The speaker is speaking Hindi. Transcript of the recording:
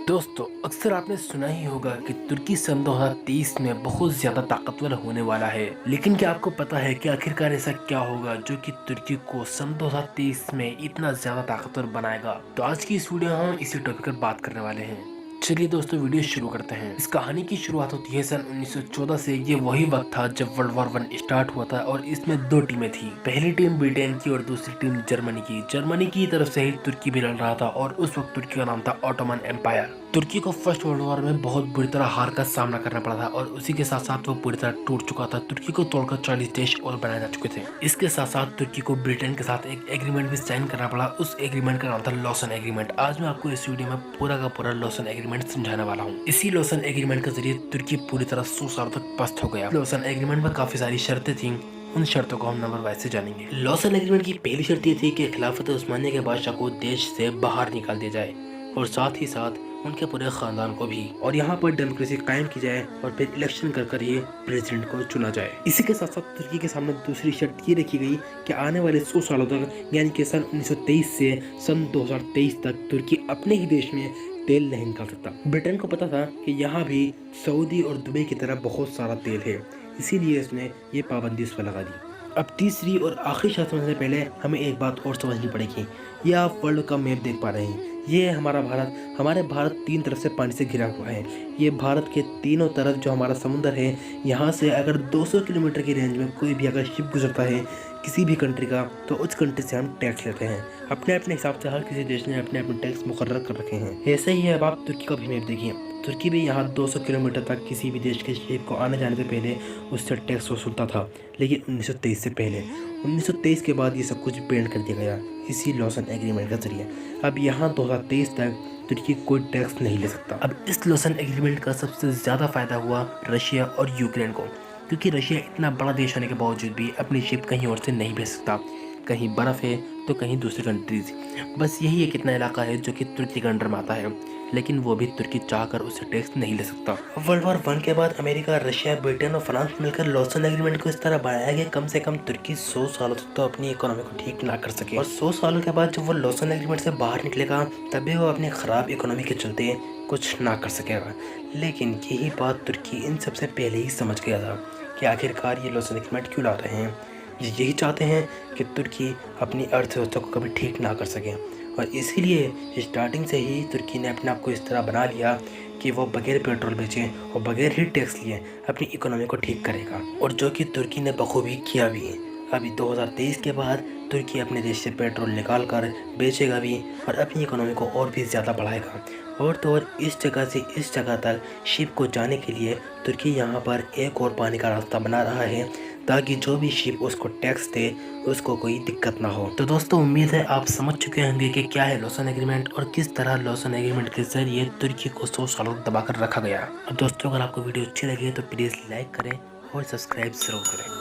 दोस्तों, अक्सर आपने सुना ही होगा कि तुर्की सन 2023 में बहुत ज्यादा ताकतवर होने वाला है। लेकिन क्या आपको पता है कि आखिरकार ऐसा क्या होगा जो कि तुर्की को सन 2023 में इतना ज्यादा ताकतवर बनाएगा? तो आज की इस वीडियो में हम इसी टॉपिक पर बात करने वाले हैं। चलिए दोस्तों, वीडियो शुरू करते हैं। इस कहानी की शुरुआत होती है सन 1914 से। ये वही वक्त था जब वर्ल्ड वॉर 1 स्टार्ट हुआ था और इसमें दो टीमें थी। पहली टीम ब्रिटेन की और दूसरी टीम जर्मनी की। जर्मनी की तरफ से ही तुर्की भी लड़ रहा था और उस वक्त तुर्की का नाम था ऑटोमन एम्पायर। तुर्की को फर्स्ट वर्ल्ड वॉर में बहुत बुरी तरह हार का सामना करना पड़ा था और उसी के साथ साथ वो पूरी तरह टूट चुका था। तुर्की को तोड़कर 40 देश और बनाए जा चुके थे। इसके साथ साथ तुर्की को ब्रिटेन के साथ एक एग्रीमेंट भी साइन करना पड़ा। उस एग्रीमेंट का नाम था लॉसन एग्रीमेंट। आज मैं आपको इस वीडियो में पूरा का पूरा लॉसन एग्रीमेंट समझाने वाला हूँ। इसी लॉसन एग्रीमेंट के जरिए तुर्की पूरी तरह 100 साल तक पस्त हो गया। लॉसन एग्रीमेंट में काफी सारी शर्तें थी। उन शर्तों को हम नंबर वाइज से जानेंगे। लॉसन एग्रीमेंट की पहली शर्त ये थी कि खिलाफत उस्मानिया के बादशाह को देश से बाहर निकाल दिया जाए और साथ ही साथ उनके पूरे खानदान को भी, और यहाँ पर डेमोक्रेसी कायम की जाए और फिर इलेक्शन कर ये प्रेसिडेंट को चुना जाए। इसी के साथ साथ तुर्की के सामने दूसरी शर्त ये रखी गई कि आने वाले 100 सालों तक, यानी कि सन 1923 से सन 2023 तक तुर्की अपने ही देश में तेल नहीं निकाल सकता। ब्रिटेन को पता था कि यहाँ भी सऊदी और दुबई की तरह बहुत सारा तेल है, इसीलिए इसने ये पाबंदी उस पर लगा दी। अब तीसरी और आखिरी शर्त समझने से पहले हमें एक बात और समझनी पड़ेगी। ये आप वर्ल्ड का मैप देख पा रहे हैं। ये है हमारा भारत। हमारे भारत तीन तरफ से पानी से घिरा हुआ है। ये भारत के तीनों तरफ जो हमारा समुद्र है, यहाँ से अगर 200 किलोमीटर की रेंज में कोई भी अगर शिप गुजरता है किसी भी कंट्री का, तो उस कंट्री से हम टैक्स लेते हैं। अपने अपने हिसाब से हर किसी देश ने अपने अपने टैक्स मुकर्रर कर रखे हैं। ऐसे ही है। अब आप तुर्की का भी मैप देखिए। तुर्की भी यहाँ 200 किलोमीटर तक किसी भी देश के शिप को आने जाने से पहले उससे टैक्स वसूलता था, लेकिन 1923 से पहले। 1923 के बाद ये सब कुछ बैंड कर दिया गया इसी लॉसन एग्रीमेंट के जरिए। अब यहाँ 2023 तक तुर्की कोई टैक्स नहीं ले सकता। अब इस लॉसन एग्रीमेंट का सबसे ज़्यादा फायदा हुआ रशिया और यूक्रेन को, क्योंकि रशिया इतना बड़ा देश होने के बावजूद भी अपनी शिप कहीं और से नहीं भेज सकता। कहीं बर्फ़ है तो कहीं दूसरी कंट्रीज। बस यही एक इतना इलाका है जो कि तुर्की के अंडर में आता है, लेकिन वो भी तुर्की चाहकर उसे टैक्स नहीं ले सकता। वर्ल्ड वॉर 1 के बाद अमेरिका, रशिया, ब्रिटेन और फ्रांस मिलकर लॉसन एग्रीमेंट को इस तरह बनाया कि कम से कम तुर्की 100 सालों तक तो अपनी इकोनॉमी को ठीक ना कर सके। और 100 सालों के बाद जब वो लॉसन एग्रीमेंट से बाहर निकलेगा, तभी वो अपनी ख़राब इकोनॉमी के चलते कुछ ना कर सकेगा। लेकिन यही बात तुर्की इन सबसे पहले ही समझ गया था कि आखिरकार ये लॉसन एग्रीमेंट क्यों ला रहे हैं। ये यही चाहते हैं कि तुर्की अपनी अर्थव्यवस्था को कभी ठीक ना कर सके, और इसीलिए स्टार्टिंग से ही तुर्की ने अपने आप को इस तरह बना लिया कि वो बगैर पेट्रोल बेचे और बगैर ही टैक्स लिए अपनी इकोनॉमी को ठीक करेगा, और जो कि तुर्की ने बखूबी किया भी है। अभी 2023 के बाद तुर्की अपने देश से पेट्रोल निकाल कर बेचेगा भी और अपनी इकोनॉमी को और भी ज़्यादा बढ़ाएगा। और तो और इस जगह से इस जगह तक शिप को जाने के लिए तुर्की यहाँ पर एक और पानी का रास्ता बना रहा है, ताकि जो भी शिप उसको टैक्स दे उसको कोई दिक्कत ना हो। तो दोस्तों, उम्मीद है आप समझ चुके होंगे कि क्या है लॉसन एग्रीमेंट और किस तरह लॉसन एग्रीमेंट के जरिए तुर्की को 100 सालों तक दबाकर रखा गया। और दोस्तों, अगर आपको वीडियो अच्छी लगी तो प्लीज़ लाइक करें और सब्सक्राइब जरूर करें।